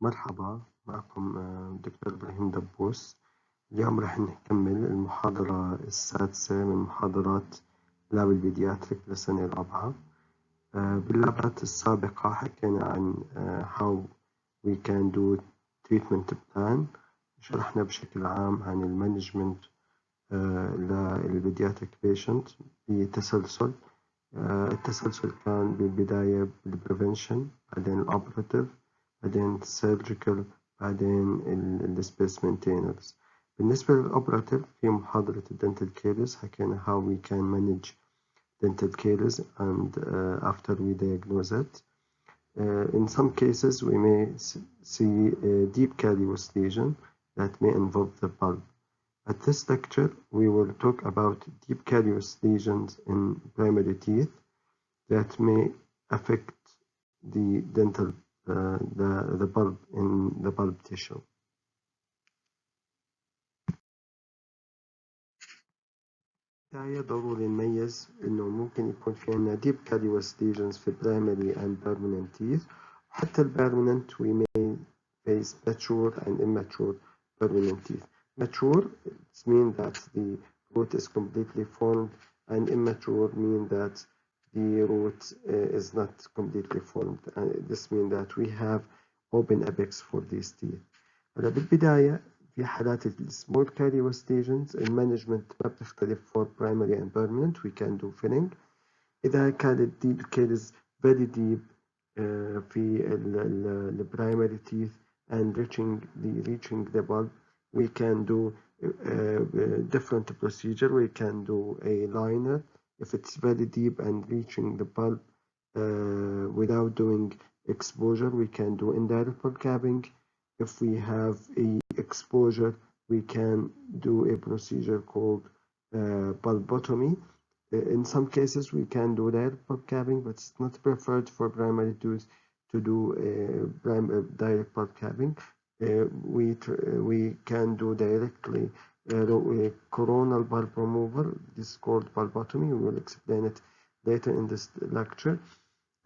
مرحبا معكم دكتور إبراهيم دبوس. اليوم راح نكمل المحاضرة السادسة من محاضرات لاب البيدياتريك للسنة الرابعة. باللابات السابقة حكينا عن how we can do treatment plan. شرحنا بشكل عام عن المانجمنت للبيدياتريك بيشنت بتسلسل. التسلسل كان بالبداية بالبريفنشن، بعدين الأوبراتيف، بعدين السيرجيكال، بعدين السبيس مينتينرز. بالنسبة للأوبراتيف في محاضرة الدنتال كيرز حكينا how we can manage dental caries and after we diagnose it. In some cases we may see a deep callous lesion that may involve the pulp. At this lecture we will talk about deep callous lesions in primary teeth that may affect the dental the pulp in the pulp tissue. بداية ضروري نميز إنه ممكن يكون في عنا deep callous lesions في primary and permanent teeth. حتى permanent we may face mature and immature permanent teeth. Mature means that the root is completely formed, and immature means that the root is not completely formed. This means that we have open apex for these teeth. بالبداية في حالات small callous lesions المانجمنت ما بتختلف for primary and permanent. We can do filling. إذا كانت deep caries very deep في ال primary teeth and reaching the bulb, we can do different procedure. We can do a liner if it's very deep and reaching the bulb without doing exposure. We can do indirect pulp capping. If we have a exposure, we can do a procedure called pulpotomy. In some cases, we can do direct pulp capping, but it's not preferred for primary tooth to do direct pulp capping. We can do directly coronal pulp removal. This is called pulpotomy. We will explain it later in this lecture.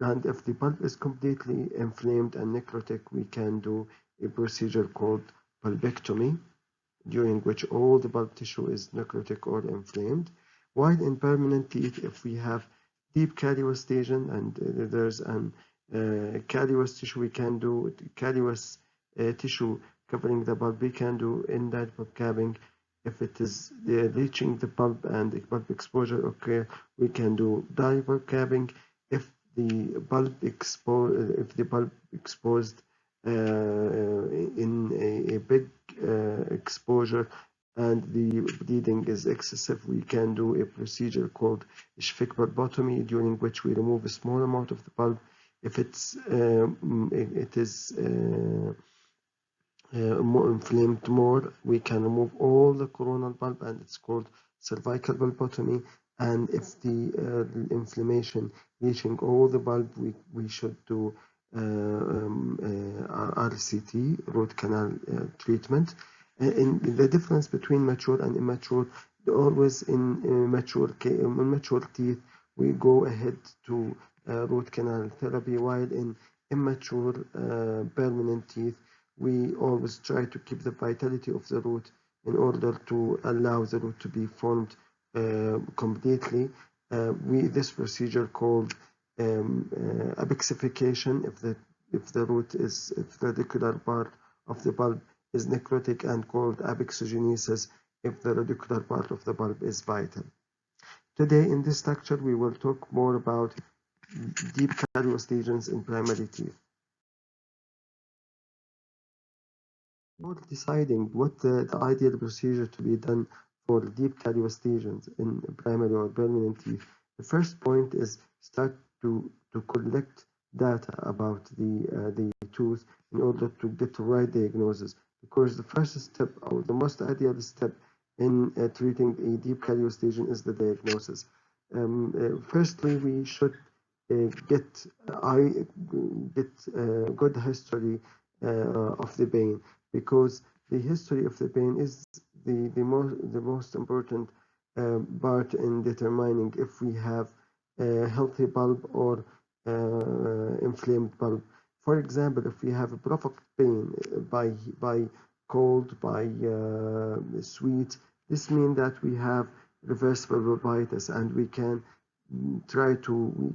And if the pulp is completely inflamed and necrotic, we can do a procedure called pulpectomy, during which all the pulp tissue is necrotic or inflamed. While in permanent teeth, if we have deep callous lesion and there's an callous tissue, we can do callous tissue covering the pulp. We can do indirect pulp capping. If it is reaching the pulp and the pulp exposure occur, we can do direct pulp capping. If the pulp exposed in a big exposure and the bleeding is excessive, we can do a procedure called Schfick pulpotomy, during which we remove a small amount of the pulp. If it is more inflamed more, we can remove all the coronal pulp, and it's called cervical pulpotomy. And if the inflammation reaching all the pulp, we should do RCT, root canal treatment. In the difference between mature and immature, always in mature teeth, we go ahead to root canal therapy, while in immature permanent teeth, we always try to keep the vitality of the root in order to allow the root to be formed completely. This procedure called apexification, if the radicular part of the bulb is necrotic, and called apexogenesis if the radicular part of the bulb is vital. Today in this lecture we will talk more about deep callous lesions in primary teeth. For deciding what the ideal procedure to be done for deep callous lesions in primary or permanent teeth, the first point is start to collect data about the tooth in order to get the right diagnosis, because the first step or the most ideal step in treating a deep callous lesion is the diagnosis. Firstly, we should get good history of the pain, because the history of the pain is the most important part in determining if we have a healthy pulp or inflamed pulp. For example, if we have a provoked pain by cold, by sweet, this means that we have reversible bulbitis, and we can try to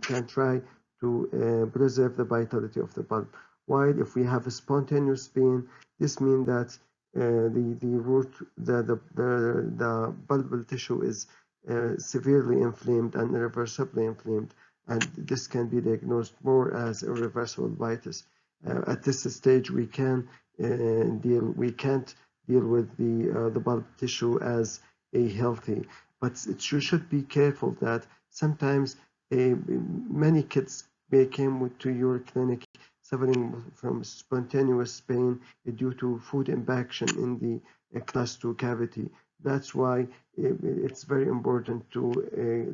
preserve the vitality of the bulb. While if we have a spontaneous pain, this means that the root, the bulbal tissue is severely inflamed and irreversibly inflamed, and this can be diagnosed more as irreversible bulbitis. At this stage, we can't deal with the bulb tissue as a healthy, but you should be careful that sometimes many kids may come to your clinic suffering from spontaneous pain due to food impaction in the class 2 cavity. That's why it's very important to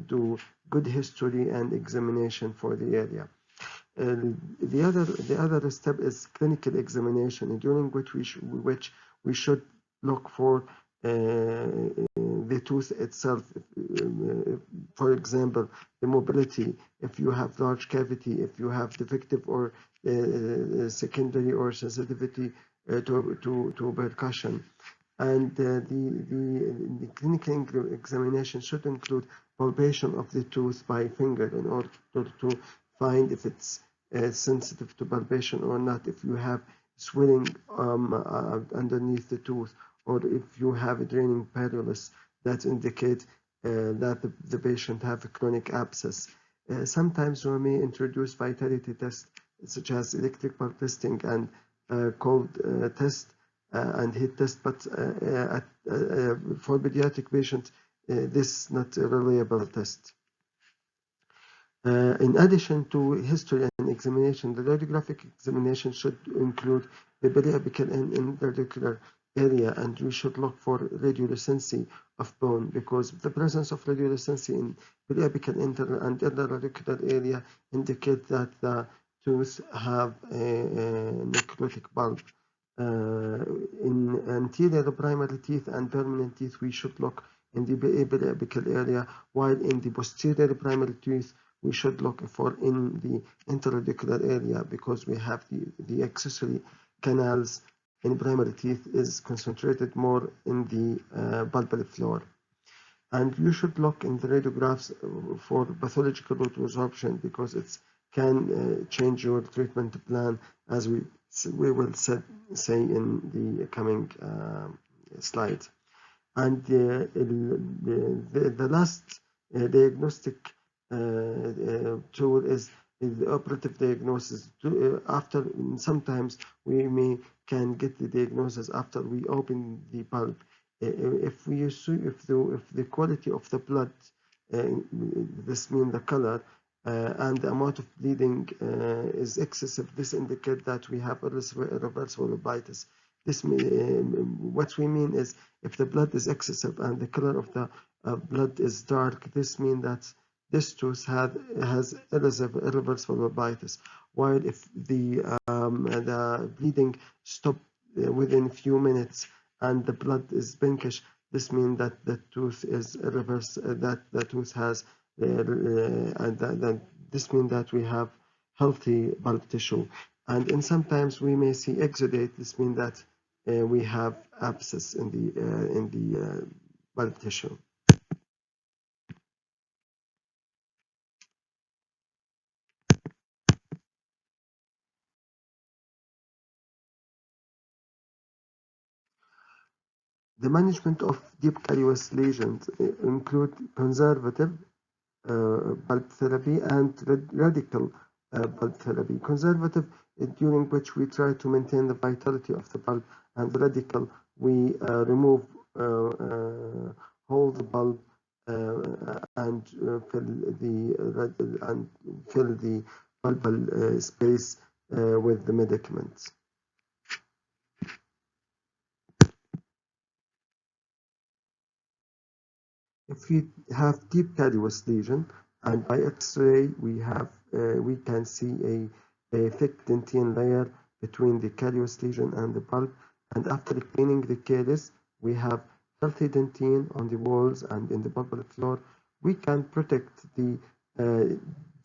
do good history and examination for the area. The other step is clinical examination, during which we should look for the tooth itself. For example, the mobility, if you have large cavity, if you have defective or secondary or sensitivity to percussion. And the clinical examination should include palpation of the tooth by finger in order to find if it's sensitive to palpation or not, if you have swelling underneath the tooth, or if you have a draining parallus that indicate that the patient have a chronic abscess. Sometimes we may introduce vitality tests such as electric pulse testing and cold test and heat test, but for pediatric patients, this is not a reliable test. In addition to history and examination, the radiographic examination should include the periapical and interradicular area, and we should look for radiolucency of bone, because the presence of radiolucency in periapical and interradicular area indicate that the tooth have a necrotic bulb. In anterior primary teeth and permanent teeth, we should look in the periapical area, while in the posterior primary teeth, we should look for in the interradicular area, because we have the accessory canals in primary teeth is concentrated more in the bulbar floor. And you should look in the radiographs for pathological root resorption, because it can change your treatment plan, as we will say in the coming slide. And the last diagnostic tool is the operative diagnosis. After sometimes we can get the diagnosis after we open the bulb. If the quality of the blood, this means the color, and the amount of bleeding is excessive, this indicates that we have irreversible bulbitis. What we mean is, if the blood is excessive and the color of the blood is dark, this means that this tooth has irreversible bulbitis. While if the bleeding stops within a few minutes and the blood is pinkish, this means that the tooth is that the tooth has and this means that we have healthy bulb tissue. And sometimes we may see exudate. This means that we have abscess in the bulb tissue. The management of deep carious lesions include conservative bulb therapy and radical bulb therapy. Conservative, during which we try to maintain the vitality of the bulb, and radical, we remove hold the bulb and fill the bulbal space with the medicaments. If we have deep carious lesion, and by X-ray we can see a thick dentine layer between the carious lesion and the bulb, and after cleaning the caries, we have healthy dentine on the walls and in the bulbar floor. We can protect the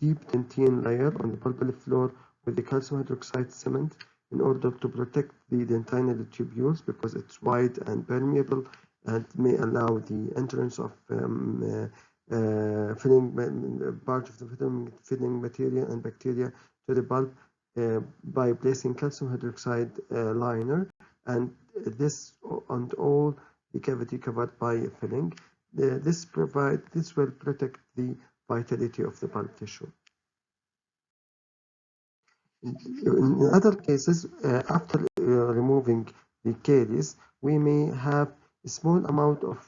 deep dentine layer on the bulbar floor with the calcium hydroxide cement in order to protect the dentinal tubules because it's wide and permeable and may allow the entrance of part of the filling material and bacteria to the pulp by placing calcium hydroxide liner, and this and all the cavity covered by a filling. This will protect the vitality of the pulp tissue. In other cases, after removing the caries, we may have a small amount of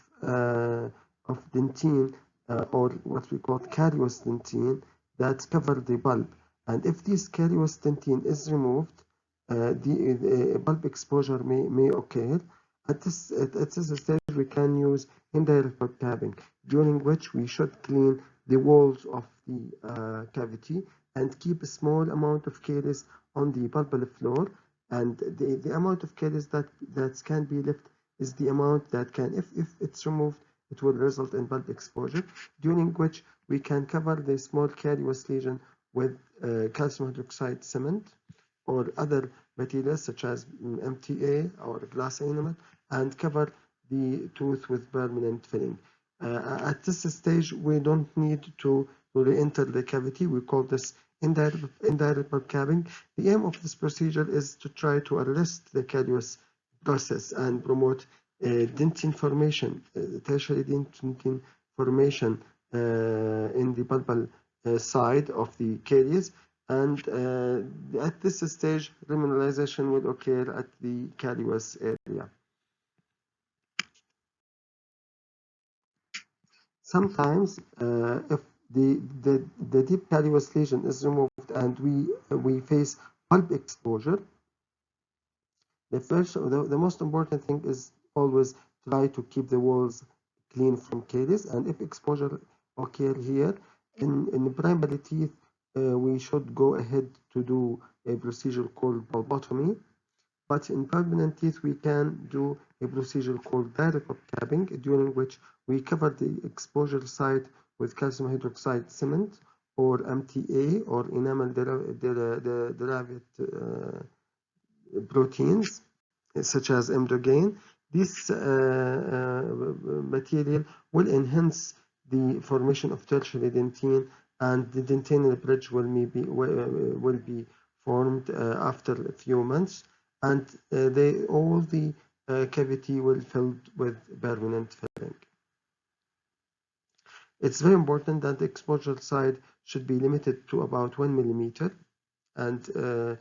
dentine or what we call carious dentine that cover the pulp. And if this carious dentine is removed, the pulp exposure may occur. At this stage, we can use indirect pulp capping, during which we should clean the walls of the cavity and keep a small amount of caries on the pulpal floor. And the amount of caries that can be left is the amount that can, if it's removed, it will result in pulp exposure, during which we can cover the small carious lesion with calcium hydroxide cement or other materials such as MTA or glass enamel and cover the tooth with permanent filling. At this stage, we don't need to re-enter the cavity. We call this indirect pulp capping. The aim of this procedure is to try to arrest the carious process and promote dentine formation, tertiary dentine formation in the pulpal side of the caries. And at this stage, remineralization will occur at the carious area. Sometimes, if the deep carious lesion is removed and we face pulp exposure, the most important thing is always try to keep the walls clean from caries. And if exposure occur here in the primary teeth, we should go ahead to do a procedure called pulpotomy. But in permanent teeth, we can do a procedure called direct pulp capping, during which we cover the exposure site with calcium hydroxide cement or MTA or enamel derived proteins such as emdogain. This material will enhance the formation of tertiary dentine, and the dentinal bridge will be formed after a few months, and all the cavity will filled with permanent filling. It's very important that the exposure side should be limited to about 1 millimeter, and the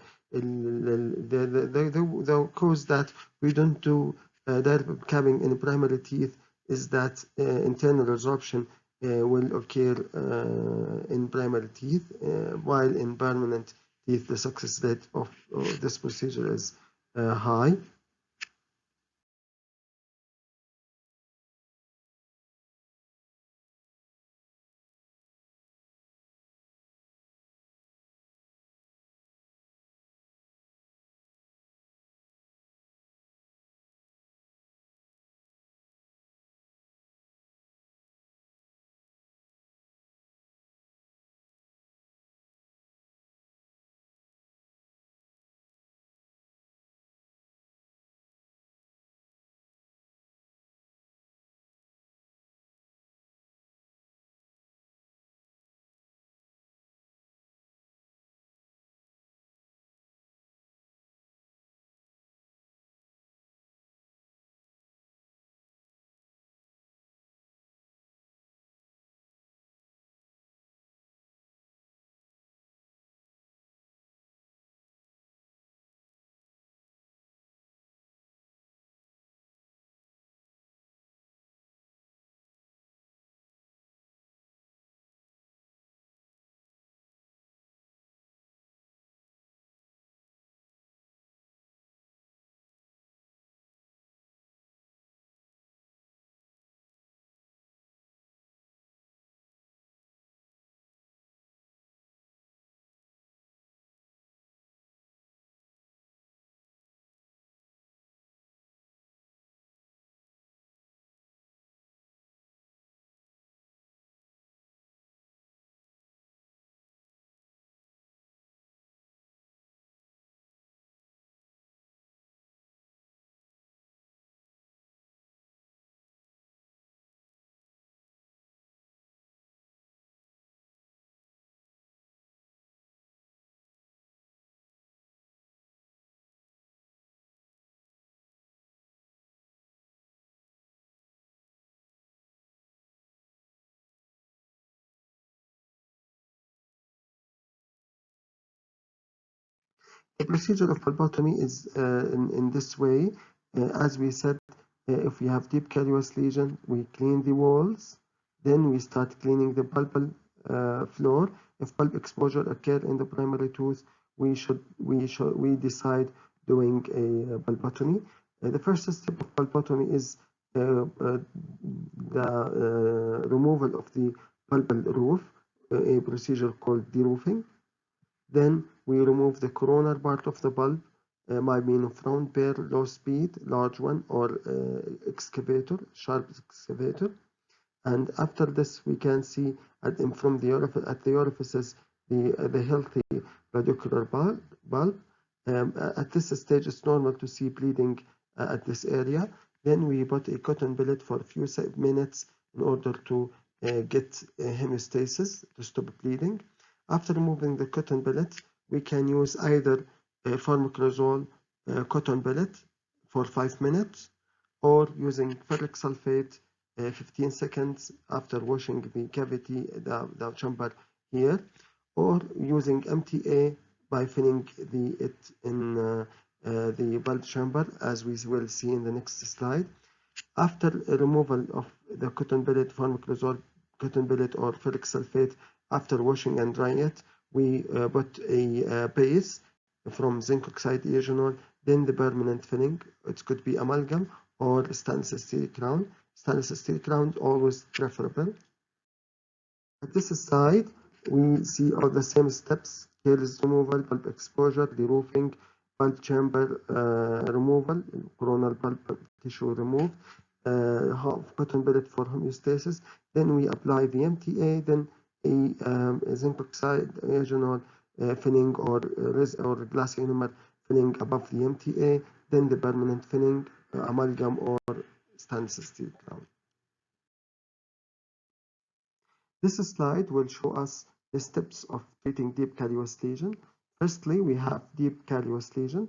cause that we don't do direct capping in primary teeth is that internal resorption will occur in primary teeth, while in permanent teeth the success rate of this procedure is high. The procedure of pulpotomy is in this way. As we said, if we have deep callous lesion, we clean the walls, then we start cleaning the pulpal floor. If pulp exposure occur in the primary tooth, we decide doing a pulpotomy. The first step of pulpotomy is the removal of the pulpal roof, a procedure called deroofing. Then we remove the coronal part of the bulb by means of round pair, low speed, large one, or excavator, sharp excavator. And after this, we can see from the orifices the healthy radicular bulb. At this stage, it's normal to see bleeding at this area. Then we put a cotton billet for a few minutes in order to get hemostasis to stop bleeding. After removing the cotton billet, we can use either a pharmaclozole cotton billet for 5 minutes or using ferric sulfate 15 seconds after washing the cavity, the chamber here, or using MTA by filling it in the bulb chamber, as we will see in the next slide. After removal of the cotton billet, pharmaclozole cotton billet, or ferric sulfate, after washing and drying it, we put a base from zinc oxide iogenol, then the permanent filling. It could be amalgam or stainless steel crown. Stainless steel crown always preferable. At this slide, we see all the same steps: caries removal, pulp exposure, deroofing, pulp chamber removal, coronal pulp tissue removed, half cotton billet for homeostasis. Then we apply the MTA, then a zinc oxide iogenol filling or glass ionomer filling above the MTA, then the permanent filling, amalgam or stainless steel crown. This slide will show us the steps of treating deep callous lesion. Firstly, we have deep callous lesion.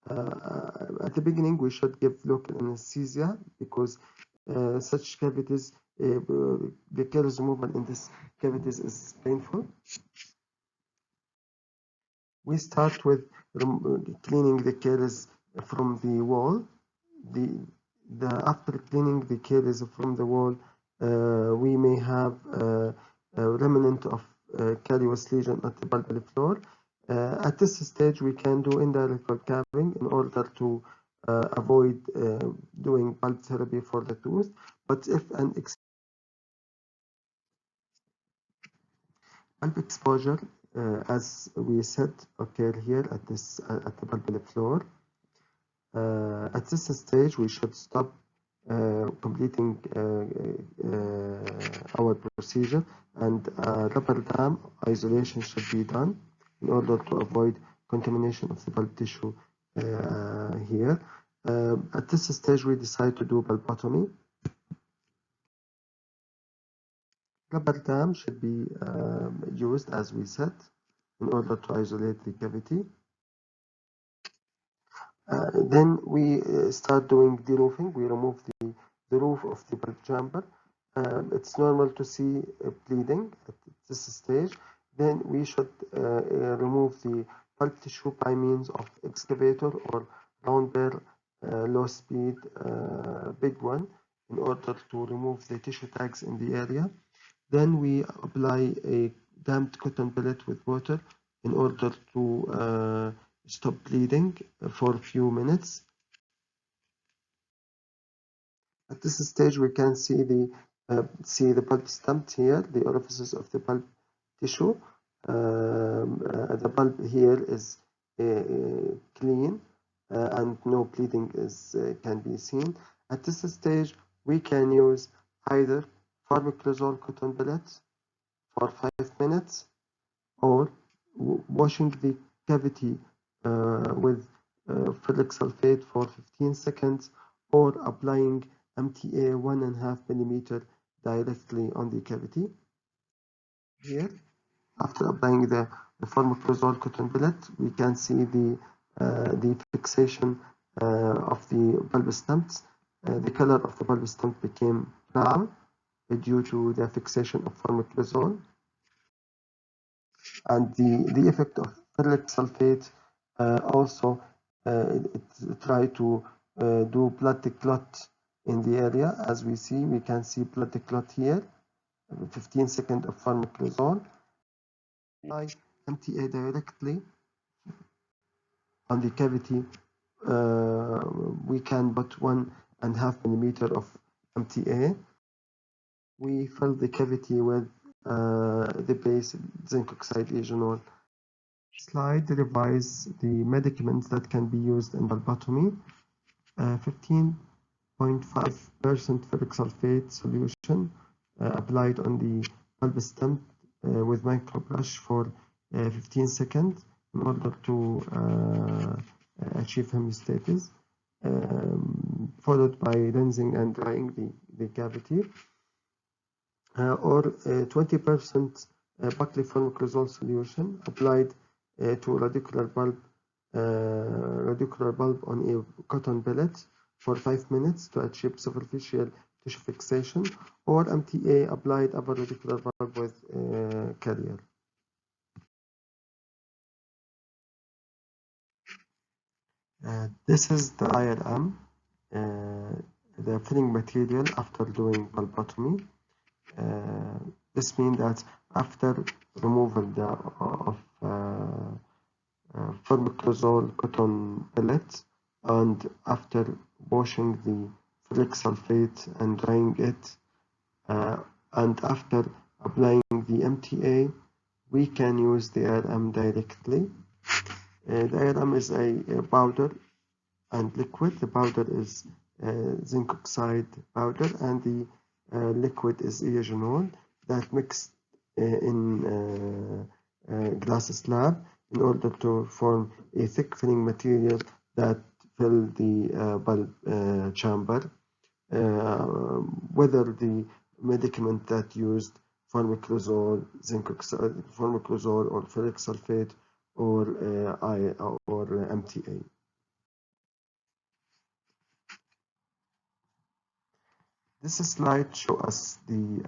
At the beginning, we should give local anesthesia because such cavities, the callus removal in these cavities is painful. We start with cleaning the caries from the wall. After cleaning the caries from the wall, we may have a remnant of callous lesion at the pulpal floor. At this stage, we can do indirect caving in order to avoid doing pulp therapy for the tooth. But if an pulp exposure, as we said, occur here at the pulpal floor, at this stage, we should stop completing our procedure, and rubber dam isolation should be done in order to avoid contamination of the pulp tissue here. At this stage, we decide to do pulpotomy. Rubber dam should be used, as we said, in order to isolate the cavity. Then we start doing deroofing. We remove the roof of the pulp chamber. It's normal to see bleeding at this stage. Then we should remove the pulp tissue by means of excavator or round pair, low speed, big one, in order to remove the tissue tags in the area. Then we apply a damped cotton billet with water in order to stop bleeding for a few minutes. At this stage, we can see the pulp stump here, the orifices of the pulp tissue. The pulp here is clean and no bleeding can be seen. At this stage, we can use either pharmaclozole cotton billet for 5 minutes or washing the cavity with ferric sulfate for 15 seconds or applying MTA 1.5 millimeter directly on the cavity. Here, after applying the pharmaclozole cotton billet, we can see the fixation of the pulp stumps. The color of the pulp stump became brown due to the fixation of pharmaclozole. And the effect of ferric sulfate Also, it try to do blood clot in the area. As we see, we can see blood clot here. 15 seconds of pharmaclazole. Apply MTA directly on the cavity. We can put 1.5 millimeter of MTA. We fill the cavity with the base zinc oxide agenol. Slide revise the medicaments that can be used in valvotomy. 15.5% ferric sulfate solution applied on the valve stem with microbrush for 15 seconds in order to achieve homeostasis, followed by rinsing and drying the cavity. Or 20% Buckley pharmaclazole solution applied to radicular bulb on a cotton pellet for 5 minutes to achieve superficial tissue fixation, or MTA applied upper radicular bulb with carrier. This is the IRM, the filling material after doing valvotomy. This means that after removal of pharmaclazole cotton pellet and after washing the ferric sulfate and drying it, and after applying the MTA, we can use the IRM directly. The IRM is a powder and liquid. The powder is zinc oxide powder, and the liquid is eugenol that mixed in glass slab in order to form a thick filling material that fill the bulb chamber. Whether the medicament that used pharmaclazole, zinc oxide, pharmaclazole, or ferric sulfate, or MTA. This slide shows us the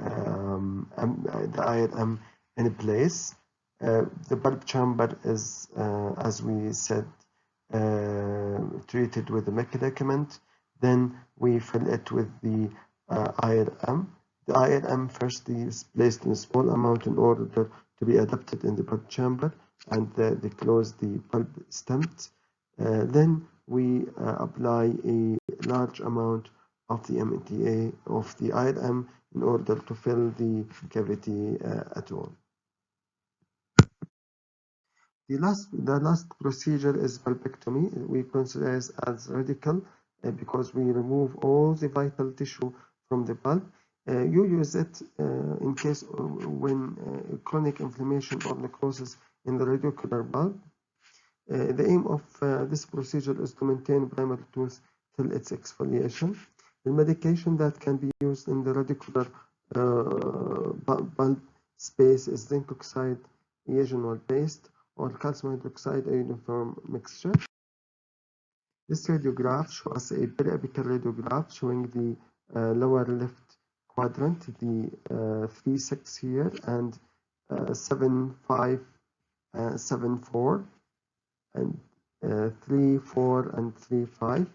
IRM in place. The bulb chamber is, as we said, treated with the medicament. Then we fill it with the IRM. The IRM firstly is placed in a small amount in order to be adapted in the bulb chamber, and they close the bulb stems. Then we apply a large amount of the MTA of the IRM in order to fill the cavity at all. The last procedure is bulbectomy. We consider it as radical because we remove all the vital tissue from the bulb. You use it in case when chronic inflammation or necrosis in the radicular bulb. The aim of this procedure is to maintain primary tooth till its exfoliation. The medication that can be used in the radicular bulb space is zinc oxide eugenol paste or calcium hydroxide, a uniform mixture. This radiograph shows a periapical radiograph showing the lower left quadrant, the 3-6 here, and 7-5, 7-4, and 3-4, and 3-5.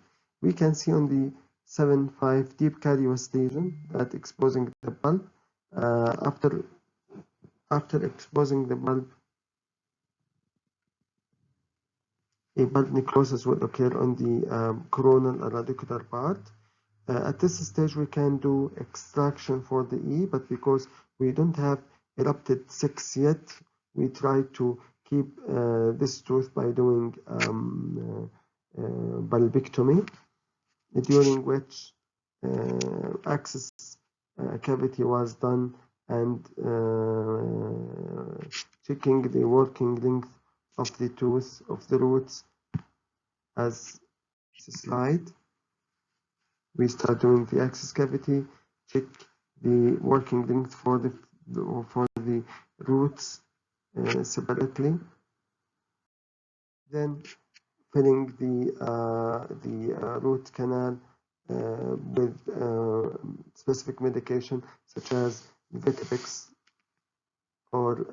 We can see on the 7-5 deep carious lesion that exposing the bulb. After exposing the bulb, a bulb necrosis will occur on the coronal and radicular part. At this stage, we can do extraction for the E, but because we don't have erupted 6 yet, we try to keep this tooth by doing bulbectomy, during which access cavity was done and checking the working length of the tooth of the roots. As slide, we start doing the access cavity, check the working length for the roots separately, then filling the root canal with specific medication such as Vitepex or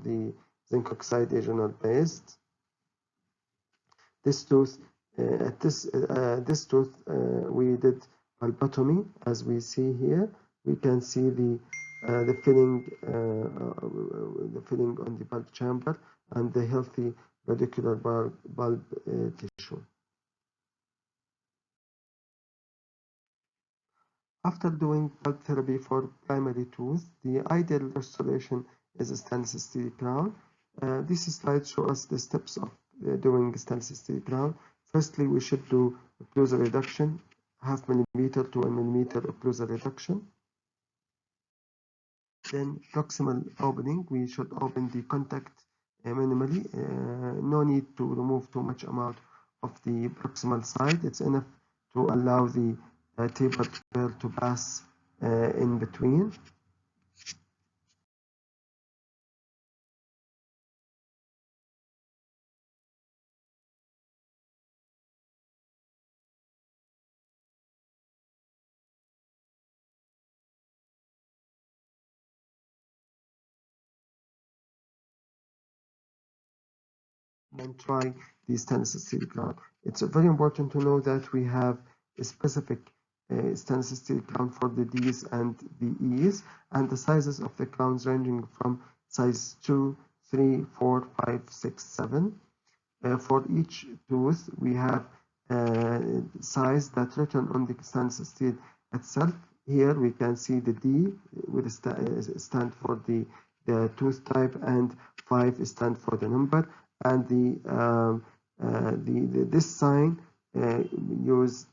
the zinc oxide agenol based. This tooth, this tooth, we did pulpotomy, as we see here. We can see the filling on the pulp chamber and the healthy radicular bulb tissue. After doing pulp therapy for primary tooth, the ideal restoration is a stainless steel crown. This slide shows us the steps of doing stainless steel crown. Firstly, we should do occlusal reduction, 0.5 millimeter to 1 millimeter occlusal reduction. Then proximal opening, we should open the contact minimally. No need to remove too much amount of the proximal side. It's enough to allow the tapered pearl to pass in between. And try the stainless steel crown. It's very important to know that we have a specific stainless steel crown for the D's and the E's, and the sizes of the crowns ranging from size 2, 3, 4, 5, 6, 7. For each tooth, we have size that written on the stainless steel itself. Here we can see the D with stand for the tooth type, and 5 stand for the number, and this sign use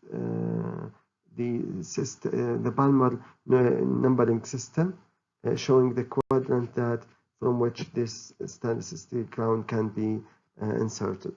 the Palmer numbering system, showing the quadrant that from which this stainless steel crown can be inserted.